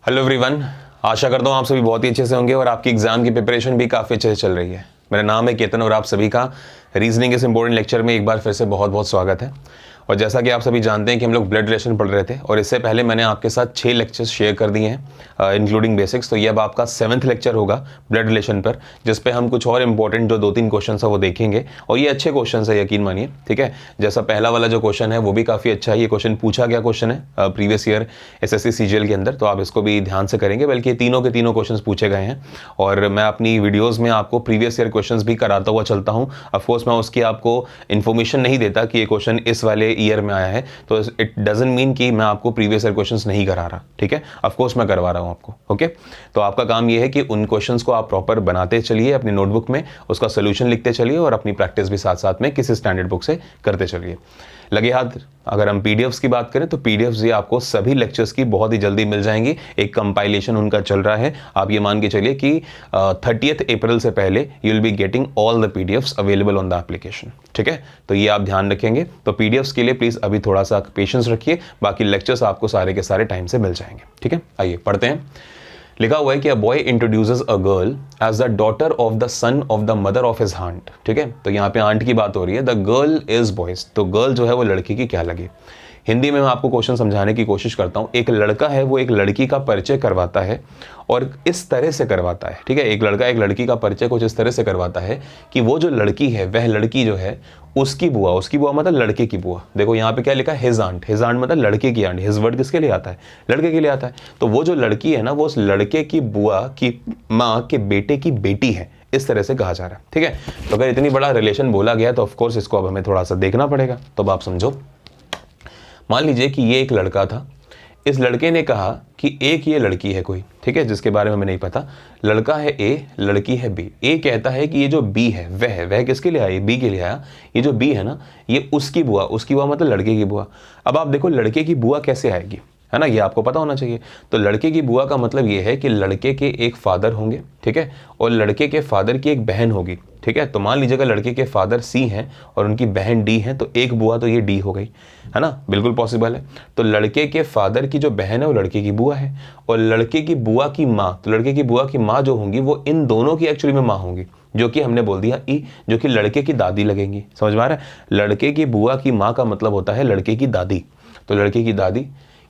Hello everyone, आशा करता हूँ आप सभी बहुत ही अच्छे से होंगे और आपकी एग्जाम की प्रिपरेशन भी काफ़ी अच्छे से चल रही है। मेरा नाम है केतन और आप सभी का रीजनिंग इस इंपॉर्टेंट लेक्चर में एक बार फिर से बहुत बहुत स्वागत है। और जैसा कि आप सभी जानते हैं कि हम लोग ब्लड रिलेशन पढ़ रहे थे और इससे पहले मैंने आपके साथ 6 लेक्चर्स शेयर कर दिए हैं इंक्लूडिंग बेसिक्स। तो ये अब आपका 7th लेक्चर होगा ब्लड रिलेशन पर, जिस पे हम कुछ और इंपॉर्टेंट जो 2-3 क्वेश्चन है वो देखेंगे और ये अच्छे क्वेश्चन है, यकीन मानिए। ठीक है, जैसा पहला वाला जो क्वेश्चन है वो भी काफ़ी अच्छा है। ये क्वेश्चन पूछा गया क्वेश्चन है प्रीवियस ईयर एसएससी सीजीएल के अंदर, तो आप इसको भी ध्यान से करेंगे। बल्कि तीनों के तीनों क्वेश्चन पूछे गए हैं और मैं अपनी वीडियोज़ में आपको प्रीवियस ईयर क्वेश्चन भी कराता हुआ चलता हूँ। ऑफकोर्स मैं उसकी आपको इन्फॉर्मेशन नहीं देता कि ये क्वेश्चन इस वाले ईयर में आया है, तो इट डजंट मीन कि मैं आपको प्रीवियस ईयर क्वेश्चंस नहीं करा रहा। ठीक है, ऑफ कोर्स मैं करवा रहा हूं आपको। ओके, तो आपका काम ये है कि उन क्वेश्चंस को आप प्रॉपर बनाते चलिए अपनी नोटबुक में, उसका सोल्यूशन लिखते चलिए और अपनी प्रैक्टिस भी साथ साथ में किसी स्टैंडर्ड बुक से करते चलिए। लगे हाथ, अगर हम पीडीएफ्स की बात करें तो पीडीएफ्स ये आपको सभी लेक्चर्स की बहुत ही जल्दी मिल जाएंगी। एक कंपाइलेशन उनका चल रहा है। आप ये मान के चलिए कि 30th अप्रैल से पहले you will be getting all the PDFs available on the application. ठीक है, तो ये आप ध्यान रखेंगे। तो पीडीएफ्स के लिए प्लीज अभी थोड़ा सा पेशेंस रखिए, बाकी लेक्चर्स आपको सारे के सारे टाइम से मिल जाएंगे। ठीक है, आइए पढ़ते हैं। लिखा हुआ है कि a boy introduces a girl as the daughter of the son of the mother of his aunt. ठीक है, तो यहाँ पे आंट की बात हो रही है। द गर्ल इज बॉयज, तो गर्ल जो है वो लड़की की क्या लगी। हिंदी में मैं आपको क्वेश्चन समझाने की कोशिश करता हूँ। एक लड़का है वो एक लड़की का परिचय करवाता है और इस तरह से करवाता है। ठीक है, एक लड़का एक लड़की का परिचय कुछ इस तरह से करवाता है कि वो जो लड़की है वह लड़की जो है उसकी बुआ मतलब लड़के की बुआ। देखो यहाँ पे क्या लिखा है, हिज आंट। हिज आंट मतलब लड़के की आंट। हिज वर्ड किसके लिए आता है, लड़के के लिए आता है। तो वो जो लड़की है ना वो उस लड़के की बुआ की माँ के बेटे की बेटी है, इस तरह से कहा जा रहा है। ठीक है, तो अगर इतनी बड़ा रिलेशन बोला गया तो ऑफकोर्स इसको अब हमें थोड़ा सा देखना पड़ेगा। तो अब आप समझो, मान लीजिए कि ये एक लड़का था। इस लड़के ने कहा कि एक ये लड़की है कोई, ठीक है, जिसके बारे में हमें नहीं पता। लड़का है ए, लड़की है बी। ए कहता है कि ये जो बी है वह किसके लिए आया, बी के लिए आया। ये जो बी है ना ये उसकी बुआ मतलब लड़के की बुआ। अब आप देखो लड़के की बुआ कैसे आएगी, है ना, ये आपको पता होना चाहिए। तो लड़के की बुआ का मतलब ये है कि लड़के के एक फादर होंगे, ठीक है, और लड़के के फादर की एक बहन होगी। ठीक है, तो मान लीजिएगा लड़के के फादर सी हैं और उनकी बहन डी है, तो एक बुआ तो ये डी हो गई, है ना, बिल्कुल पॉसिबल है। तो लड़के के फादर की जो बहन है वो लड़के की बुआ है और लड़के की बुआ की माँ, तो लड़के की बुआ की माँ जो होंगी वो इन दोनों की एक्चुअली में माँ होंगी, जो कि हमने बोल दिया ई, जो कि लड़के की दादी लगेंगी। समझ में आ रहा है, लड़के की बुआ की माँ का मतलब होता है लड़के की दादी। तो लड़के की दादी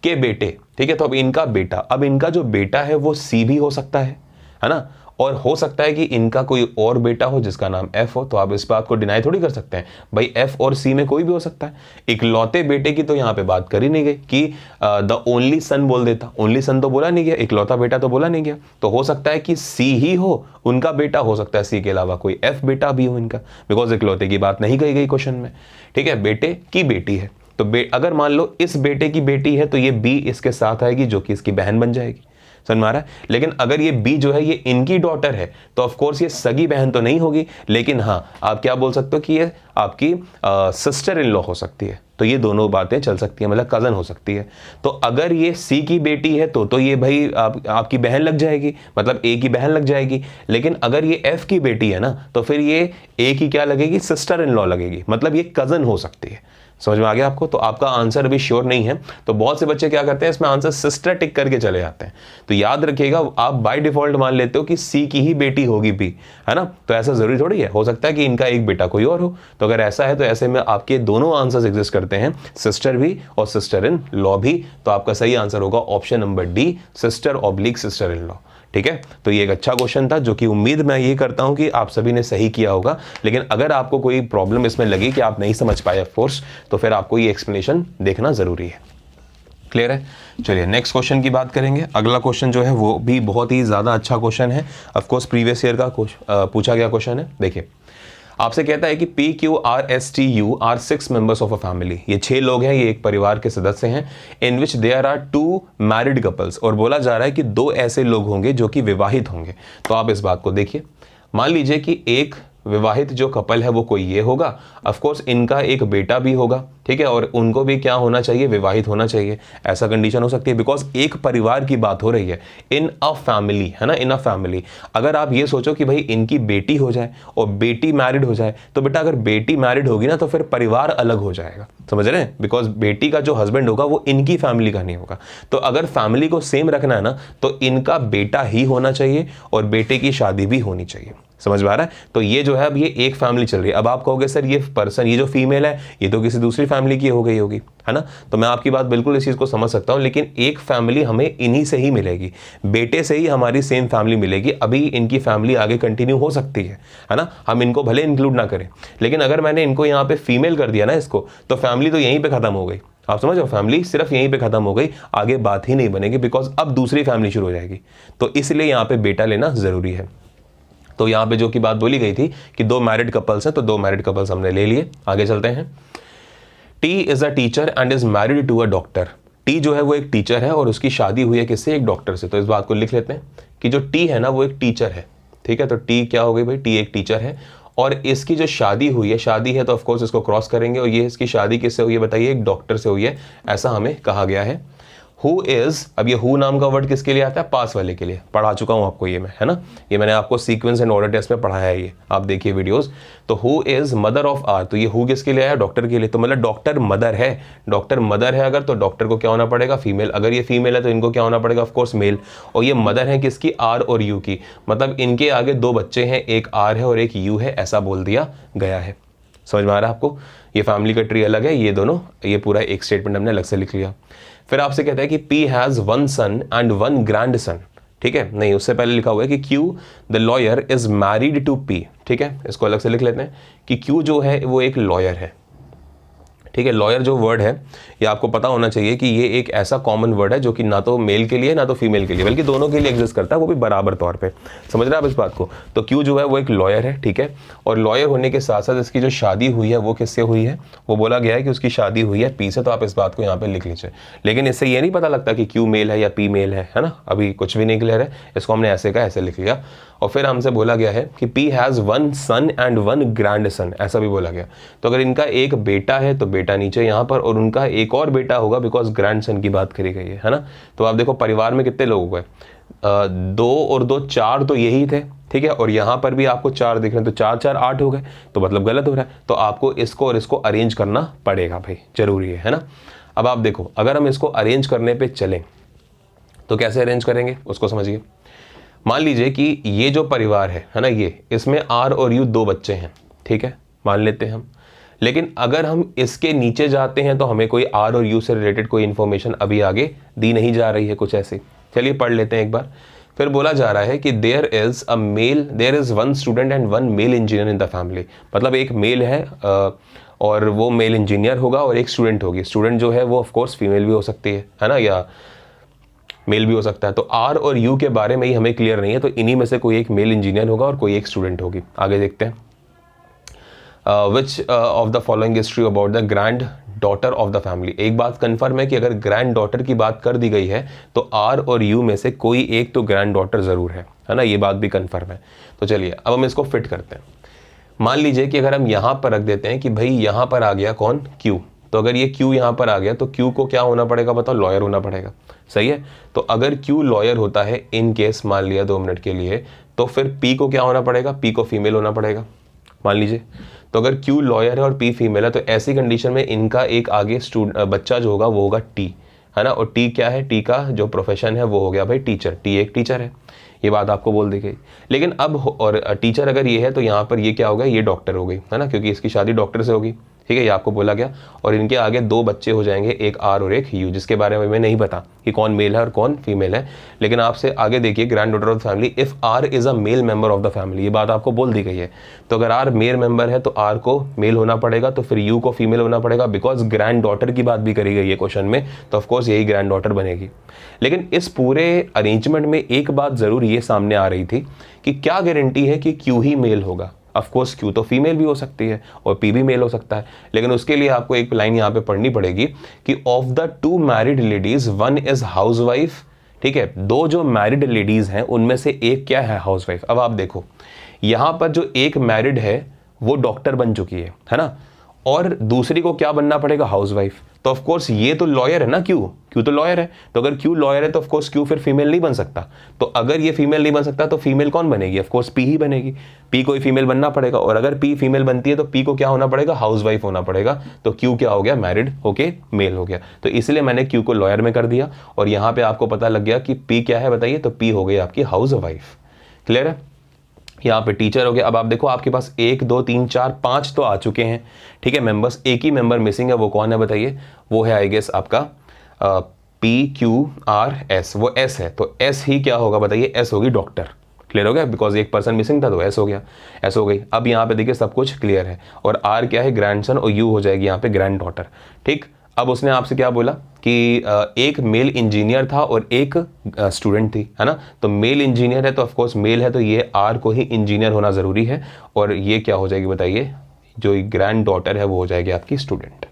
के बेटे, ठीक है, तो अब इनका बेटा, अब इनका जो बेटा है वो सी भी हो सकता है ना, और हो सकता है कि इनका कोई और बेटा हो जिसका नाम एफ हो। तो आप इस बात को डिनाई थोड़ी कर सकते हैं भाई, एफ और सी में कोई भी हो सकता है। इकलौते बेटे की तो यहाँ पे बात करी नहीं गई कि द ओनली सन बोल देता, ओनली सन तो बोला नहीं गया, इकलौता बेटा तो बोला नहीं गया। तो हो सकता है कि सी ही हो उनका बेटा, हो सकता है सी के अलावा कोई एफ बेटा भी हो इनका, बिकॉज इकलौते की बात नहीं कही गई क्वेश्चन में। ठीक है, बेटे की बेटी है, तो अगर मान लो इस बेटे की बेटी है तो ये बी इसके साथ आएगी जो कि इसकी बहन बन जाएगी। समझ में आ रहा है। लेकिन अगर ये बी जो है ये इनकी डॉटर है तो ऑफ कोर्स ये सगी बहन तो नहीं होगी, लेकिन हाँ आप क्या बोल सकते हो कि ये आपकी सिस्टर इन लॉ हो सकती है। तो ये दोनों बातें चल सकती है, मतलब कजन हो सकती है। तो अगर ये सी की बेटी है तो ये भाई आपकी बहन लग जाएगी, मतलब ए की बहन लग जाएगी। लेकिन अगर ये एफ की बेटी है ना तो फिर ये ए की क्या लगेगी, सिस्टर इन लॉ लगेगी, मतलब ये कजन हो सकती है। समझ में आ गया आपको। तो आपका आंसर अभी श्योर नहीं है, तो बहुत से बच्चे क्या करते हैं इसमें आंसर सिस्टर टिक करके चले जाते हैं। तो याद रखिएगा, आप बाय डिफॉल्ट मान लेते हो कि सी की ही बेटी होगी बी, है ना, तो ऐसा जरूरी थोड़ी है, हो सकता है कि इनका एक बेटा कोई और हो। तो अगर ऐसा है तो ऐसे में आपके दोनों आंसर्स एग्जिस्ट करते हैं, सिस्टर भी और सिस्टर इन लॉ भी। तो आपका सही आंसर होगा option number D, sister oblique sister in law. ठीक है, तो ये एक अच्छा क्वेश्चन था जो कि उम्मीद मैं ये करता हूं कि आप सभी ने सही किया होगा। लेकिन अगर आपको कोई प्रॉब्लम इसमें लगी कि आप नहीं समझ पाए ऑफ कोर्स, तो फिर आपको ये एक्सप्लेनेशन देखना जरूरी है। क्लियर है। चलिए नेक्स्ट क्वेश्चन की बात करेंगे। अगला क्वेश्चन जो है वो भी बहुत ही ज्यादा अच्छा क्वेश्चन है, ऑफ कोर्स प्रीवियस ईयर का पूछा गया क्वेश्चन है। देखिए आपसे कहता है कि P Q R S T U are 6 members of a family. ये 6 लोग हैं, ये एक परिवार के सदस्य हैं। In which there are 2 married couples, और बोला जा रहा है कि 2 ऐसे लोग होंगे जो कि विवाहित होंगे। तो आप इस बात को देखिए, मान लीजिए कि एक विवाहित जो कपल है वो कोई ये होगा, ऑफ कोर्स इनका एक बेटा भी होगा, ठीक है, और उनको भी क्या होना चाहिए, विवाहित होना चाहिए, ऐसा कंडीशन हो सकती है, बिकॉज एक परिवार की बात हो रही है, इन अ फैमिली, है ना, इन अ फैमिली। अगर आप ये सोचो कि भाई इनकी बेटी हो जाए और बेटी मैरिड हो जाए, तो बेटा अगर बेटी मैरिड होगी ना तो फिर परिवार अलग हो जाएगा, समझ रहे हैं, बिकॉज बेटी का जो हस्बैंड होगा वो इनकी फैमिली का नहीं होगा। तो अगर फैमिली को सेम रखना है ना तो इनका बेटा ही होना चाहिए और बेटे की शादी भी होनी चाहिए, समझ में आ रहा है। तो ये जो है अब ये एक फैमिली चल रही है। अब आप कहोगे सर ये पर्सन, ये जो फीमेल है ये तो किसी दूसरी फैमिली की हो गई होगी, है ना, तो मैं आपकी बात बिल्कुल इस चीज को समझ सकता हूं, लेकिन एक फैमिली हमें इन्हीं से ही मिलेगी, बेटे से ही हमारी सेम फैमिली मिलेगी। अभी इनकी फैमिली आगे कंटिन्यू हो सकती है ना, हम इनको भले इंक्लूड ना करें, लेकिन अगर मैंने इनको यहाँ पे फीमेल कर दिया ना इसको, तो फैमिली तो यहीं पे खत्म हो गई, आप समझ रहे हो, फैमिली सिर्फ यहीं पे खत्म हो गई, आगे बात ही नहीं बनेगी, बिकॉज अब दूसरी फैमिली शुरू हो जाएगी। तो इसलिए यहाँ पे बेटा लेना जरूरी है। तो यहाँ पे जो की बात बोली गई थी कि 2 मैरिड कपल्स हैं, तो 2 मैरिड कपल्स हमने ले लिए। आगे चलते हैं। T is a teacher and is married to a doctor. T जो है वो एक टीचर है और उसकी शादी हुई है किससे, एक डॉक्टर से। तो इस बात को लिख लेते हैं कि जो टी है ना वो एक टीचर है, ठीक है, तो टी क्या हो गई भाई, टी एक टीचर है और इसकी जो शादी हुई है, शादी है तो ऑफकोर्स इसको क्रॉस करेंगे, और ये इसकी शादी किससे हुई है बताइए, एक डॉक्टर से हुई है, ऐसा हमें कहा गया है। हु इज, अब ये हु नाम का वर्ड किसके लिए आता है, पास वाले के लिए, पढ़ा चुका हूं आपको ये मैं, है ना, ये मैंने आपको सीक्वेंस एंड ऑर्डर टेस्ट में पढ़ाया है, ये आप देखिए वीडियोस। तो who is mother of R, तो ये हु किसके लिए आया, डॉक्टर के लिए, तो मतलब डॉक्टर मदर है, डॉक्टर मदर है अगर, तो डॉक्टर को क्या होना पड़ेगा, फीमेल, अगर ये फीमेल है तो इनको क्या होना पड़ेगा, ऑफकोर्स मेल, और ये मदर है किसकी, आर और यू की, मतलब इनके आगे 2 बच्चे हैं, एक आर है और एक यू है, ऐसा बोल दिया गया है। समझ में आ रहा है आपको, ये फैमिली का ट्री अलग है, ये दोनों, ये पूरा एक स्टेटमेंट हमने अलग से लिख लिया। फिर आपसे कहता है कि P has 1 son and 1 grandson, ठीक है, नहीं उससे पहले लिखा हुआ है कि Q the lawyer is married to P, ठीक है, इसको अलग से लिख लेते हैं कि Q जो है वो एक लॉयर है, ठीक है। लॉयर जो वर्ड है ये आपको पता होना चाहिए कि ये एक ऐसा कॉमन वर्ड है जो कि ना तो मेल के लिए ना तो फीमेल के लिए, बल्कि दोनों के लिए एग्जिस्ट करता है, वो भी बराबर तौर पे, समझ रहे हैं आप इस बात को। तो क्यू जो है वो एक लॉयर है, ठीक है, और लॉयर होने के साथ साथ इसकी जो शादी हुई है वो किससे हुई है, वो बोला गया है कि उसकी शादी हुई है पी से, तो आप इस बात को यहाँ पे लिख लीजिए। लेकिन इससे ये नहीं पता लगता कि क्यू मेल है या पी मेल है ना, अभी कुछ भी नहीं क्लियर है, इसको हमने ऐसे का ऐसे लिख लिया। और फिर हमसे बोला गया है कि P has 1 son and 1 grandson, ऐसा भी बोला गया। तो अगर इनका एक बेटा है तो बेटा नीचे यहाँ पर, और उनका एक और बेटा होगा बिकॉज ग्रैंड सन की बात करी गई है ना। तो आप देखो परिवार में कितने लोग हुए, 2 और 2 4 तो यही थे, ठीक है, और यहाँ पर भी आपको 4 दिख रहे हैं, तो 4 4 8 हो गए, तो मतलब गलत हो रहा है, तो आपको इसको और इसको अरेंज करना पड़ेगा भाई, जरूरी है ना। अब आप देखो अगर हम इसको अरेंज करने पे चलें तो कैसे अरेंज करेंगे उसको समझिए। मान लीजिए कि ये जो परिवार है ना, ये इसमें आर और यू 2 बच्चे हैं, ठीक है, मान लेते हैं हम। लेकिन अगर हम इसके नीचे जाते हैं तो हमें कोई आर और यू से रिलेटेड कोई इंफॉर्मेशन अभी आगे दी नहीं जा रही है, कुछ ऐसे, चलिए पढ़ लेते हैं एक बार। फिर बोला जा रहा है कि there is 1 student and 1 male engineer in the family, मतलब एक मेल है और वो मेल इंजीनियर होगा और एक स्टूडेंट होगी। स्टूडेंट जो है वो ऑफकोर्स फीमेल भी हो सकती है ना, या मेल भी हो सकता है। तो आर और यू के बारे में ही हमें क्लियर नहीं है, तो इन्हीं में से कोई एक मेल इंजीनियर होगा और कोई एक स्टूडेंट होगी। आगे देखते हैं। Which of the following is true about the grand daughter of the family. एक बात कंफर्म है कि अगर ग्रैंड डॉटर की बात कर दी गई है तो आर और यू में से कोई एक तो ग्रैंड डॉटर जरूर है ना, ये बात भी कंफर्म है। तो चलिए अब हम इसको फिट करते हैं। मान लीजिए कि अगर हम यहाँ पर रख देते हैं कि भाई यहाँ पर आ गया कौन, क्यू, तो अगर ये क्यू यहाँ पर आ गया तो क्यू को क्या होना पड़ेगा बताओ, लॉयर होना पड़ेगा, सही है। तो अगर क्यू लॉयर होता है इन केस मान लिया 2 मिनट के लिए, तो फिर पी को क्या होना पड़ेगा, पी को फीमेल होना पड़ेगा, मान लीजिए। तो अगर क्यू लॉयर है और पी फीमेल है तो ऐसी कंडीशन में इनका एक आगे बच्चा जो होगा वो होगा टी, है ना। और टी क्या है, टी का जो प्रोफेशन है वो हो गया भाई टीचर, टी एक टीचर है, ये बात आपको बोल दी गई। लेकिन अब और टीचर अगर ये है तो यहाँ पर ये क्या हो गया, ये डॉक्टर हो गई, है ना, क्योंकि इसकी शादी डॉक्टर से होगी, ठीक है, ये आपको बोला गया। और इनके आगे 2 बच्चे हो जाएंगे, एक आर और एक यू, जिसके बारे में हमें नहीं पता कि कौन मेल है और कौन फीमेल है। लेकिन आपसे आगे देखिए, granddaughter of the family if R is a male member of the family, ये बात आपको बोल दी गई है। तो अगर आर मेल मेंबर है तो आर को मेल होना पड़ेगा, तो फिर यू को फीमेल होना पड़ेगा, बिकॉज ग्रैंड डॉटर की बात भी करी गई है क्वेश्चन में, तो ऑफकोर्स यही ग्रैंड डॉटर बनेगी। लेकिन इस पूरे अरेंजमेंट में एक बात जरूर ये सामने आ रही थी कि क्या गारंटी है कि क्यू ही मेल होगा। ऑफ कोर्स क्यू तो फीमेल भी हो सकती है और पी भी मेल हो सकता है, लेकिन उसके लिए आपको एक लाइन यहाँ पे पढ़नी पड़ेगी कि of the 2 married ladies 1 is housewife, ठीक है। 2 जो मैरिड लेडीज हैं उनमें से एक क्या है, हाउसवाइफ। अब आप देखो यहाँ पर जो एक मैरिड है वो डॉक्टर बन चुकी है ना, और दूसरी को क्या बनना पड़ेगा, हाउसवाइफ। तो ऑफ कोर्स ये तो लॉयर है ना, क्यों तो लॉयर है, तो अगर क्यों लॉयर है तो ऑफ कोर्स क्यों फिर फीमेल नहीं बन सकता। तो अगर ये फीमेल नहीं बन सकता तो फीमेल कौन बनेगी, ऑफ कोर्स पी ही बनेगी। पी को ही फीमेल बनना पड़ेगा, और अगर पी फीमेल बनती है तो पी को क्या होना पड़ेगा, हाउसवाइफ होना पड़ेगा। तो क्यू क्या हो गया, मैरिड होके मेल हो गया। तो इसलिए मैंने क्यू को लॉयर में कर दिया, और यहाँ पे आपको पता लग गया कि पी क्या है बताइए, तो पी हो गई आपकी हाउसवाइफ। क्लियर है। यहाँ पे टीचर हो गया। अब आप देखो आपके पास 1 2 3 4 5 तो आ चुके हैं, ठीक है मेंबर्स। एक ही मेंबर मिसिंग है, वो कौन है बताइए, वो है आई गेस आपका पी क्यू आर एस। वो एस है, तो एस ही क्या होगा बताइए, एस होगी डॉक्टर। क्लियर हो गया, बिकॉज एक पर्सन मिसिंग था तो एस हो गया, एस हो गई। अब यहाँ पे देखिए सब कुछ क्लियर है, और आर क्या है, ग्रैंडसन, और यू हो जाएगी यहाँ पे ग्रैंड डॉटर। ठीक, अब उसने आपसे क्या बोला कि एक मेल इंजीनियर था और एक स्टूडेंट थी, है ना। तो मेल इंजीनियर है तो ऑफ कोर्स मेल है, तो ये आर को ही इंजीनियर होना ज़रूरी है, और ये क्या हो जाएगी बताइए, जो ग्रैंड डॉटर है वो हो जाएगी आपकी स्टूडेंट।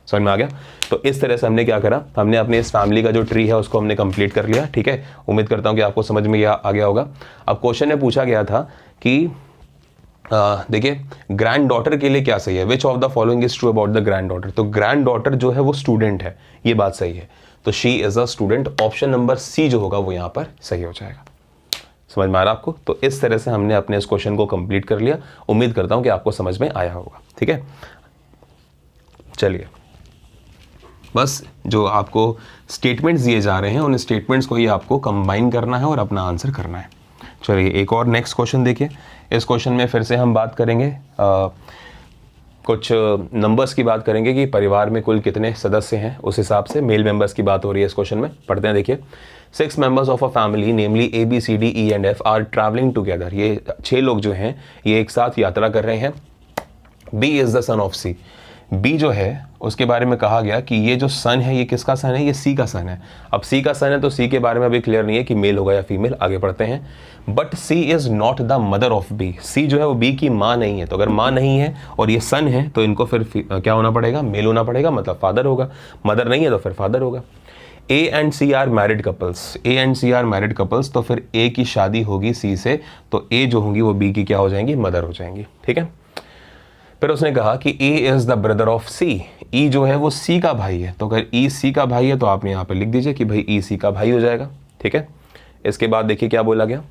समझ में आ गया। तो इस तरह से हमने क्या करा, हमने अपने इस फैमिली का जो ट्री है उसको हमने कंप्लीट कर लिया। ठीक है, उम्मीद करता हूँ कि आपको समझ में आ गया होगा। अब क्वेश्चन में पूछा गया था कि देखिए ग्रैंड डॉटर के लिए क्या सही है, which of the following is true about the grand daughter. तो ग्रैंड डॉटर जो है वो स्टूडेंट है, ये बात सही है, तो she is a student. Option number C जो होगा वो यहाँ पर सही हो जाएगा। समझ में आ रहा आपको। तो इस तरह से हमने अपने इस क्वेश्चन को कंप्लीट कर लिया। उम्मीद करता हूँ कि आपको समझ में आया होगा। ठीक है, चलिए बस जो आपको स्टेटमेंट्स दिए जा रहे हैं उन स्टेटमेंट्स को ही आपको कंबाइन करना है और अपना आंसर करना है। चलिए एक और नेक्स्ट क्वेश्चन देखिए। इस क्वेश्चन में फिर से हम बात करेंगे कुछ नंबर्स की बात करेंगे कि परिवार में कुल कितने सदस्य हैं, उस हिसाब से मेल मेंबर्स की बात हो रही है इस क्वेश्चन में। पढ़ते हैं, देखिए 6 members of a family namely A B C D E and F are traveling together। ये 6 लोग जो हैं ये एक साथ यात्रा कर रहे हैं। B is the son of C। B जो है उसके बारे में कहा गया कि ये जो सन है ये किसका सन है, ये सी का सन है। अब सी का सन है तो सी के बारे में अभी क्लियर नहीं है कि मेल होगा या फीमेल, आगे पढ़ते हैं। But C is not the mother of B. C जो है वो बी की माँ नहीं है, तो अगर माँ नहीं है और ये सन है तो इनको फिर क्या होना पड़ेगा, मेल होना पड़ेगा, मतलब फादर होगा। मदर नहीं है तो फिर फादर होगा। A and C are married couples. A and C are married couples, तो फिर ए की शादी होगी सी से, तो ए जो होंगी वो बी की क्या हो जाएंगी, मदर हो जाएंगी। ठीक है, फिर उसने कहा कि ए इज द ब्रदर ऑफ सी। ई जो है वो सी का भाई है, तो अगर ई सी का भाई है तो आपने यहाँ पे लिख दीजिए कि भाई ई सी का भाई हो जाएगा। ठीक है, इसके बाद देखिए क्या बोला गया,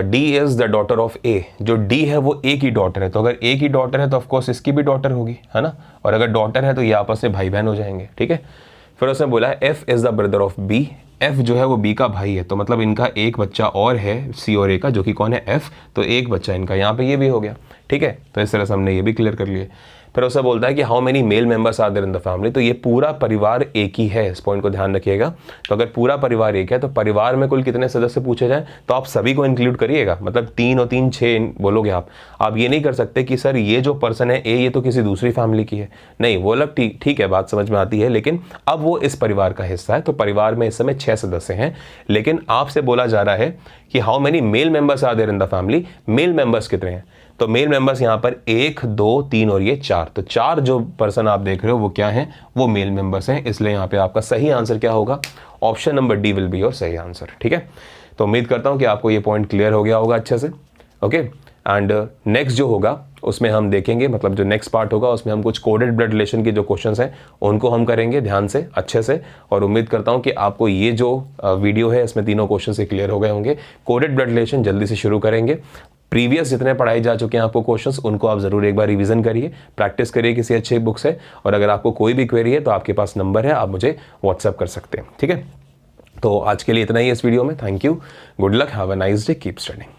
D is the daughter of A. जो डी है वो ए की डॉटर है, तो अगर ए की डॉटर है तो ऑफकोर्स इसकी भी डॉटर होगी, है ना, और अगर डॉटर है तो ये आपस में भाई बहन हो जाएंगे। ठीक है, फिर उसने बोला है F is the brother of B. F जो है वो बी का भाई है, तो मतलब इनका एक बच्चा और है सी और ए का, जो कि कौन है, एफ, तो एक बच्चा इनका यहाँ पे ये भी हो गया। ठीक है, तो इस तरह से हमने ये भी क्लियर कर लिए। फिर उससे बोलता है कि how many male members are there in the family. तो ये पूरा परिवार एक ही है, इस पॉइंट को ध्यान रखिएगा। तो अगर पूरा परिवार एक है तो परिवार में कुल कितने सदस्य पूछे जाएं, तो आप सभी को इंक्लूड करिएगा, मतलब 3 और 3 6 बोलोगे आप ये नहीं कर सकते कि सर ये जो पर्सन है ए ये तो किसी दूसरी फैमिली की है, नहीं, वो अलग ठीक है, बात समझ में आती है, लेकिन अब वो इस परिवार का हिस्सा है। तो परिवार में इस समय 6 सदस्य हैं, लेकिन आपसे बोला जा रहा है कि how many male members are there in the family. Male members कितने हैं, तो मेल मेंबर्स यहाँ पर 1 2 3 और ये 4, तो 4 जो पर्सन आप देख रहे हो वो क्या हैं, वो मेल मेंबर्स हैं। इसलिए यहाँ पे आपका सही आंसर क्या होगा, option number D will be your सही आंसर। ठीक है, तो उम्मीद करता हूँ कि आपको ये पॉइंट क्लियर हो गया होगा अच्छे से। ओके, एंड नेक्स्ट जो होगा उसमें हम देखेंगे, मतलब जो नेक्स्ट पार्ट होगा उसमें हम कुछ कोडेड ब्लड रिलेशन के जो क्वेश्चंस हैं उनको हम करेंगे ध्यान से, अच्छे से, और उम्मीद करता हूं कि आपको ये जो वीडियो है इसमें तीनों क्वेश्चन से क्लियर हो गए होंगे। कोडेड ब्लड रिलेशन जल्दी से शुरू करेंगे। प्रीवियस जितने पढ़ाए जा चुके हैं आपको क्वेश्चंस, उनको आप जरूर एक बार रिवीजन करिए, प्रैक्टिस करिए किसी अच्छे बुक से, और अगर आपको कोई भी क्वेरी है तो आपके पास नंबर है, आप मुझे व्हाट्सएप कर सकते हैं। ठीक है, तो आज के लिए इतना ही इस वीडियो में। Thank you, good luck, have a nice day, keep studying.